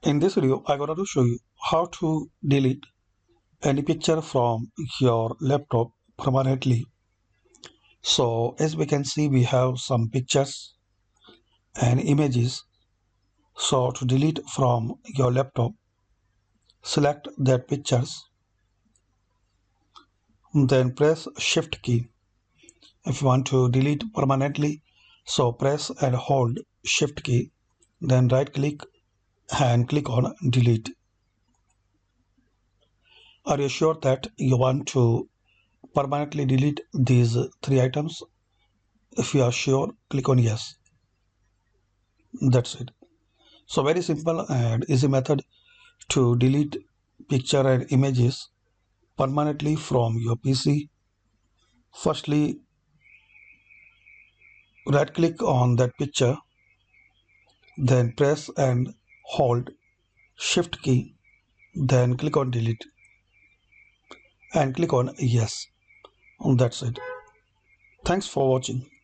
In this video, I'm going to show you how to delete any picture from your laptop permanently. So as we can see, we have some pictures and images. So to delete from your laptop, select that pictures, then press Shift key. If you want to delete permanently, so press and hold Shift key, then right click and click on delete. Are you sure that you want to permanently delete these three items? If you are sure, click on yes. That's it. So very simple and easy method to delete picture and images permanently from your PC. Firstly, right click on that picture, then press and hold Shift key, then click on delete and click on yes. That's it. Thanks for watching.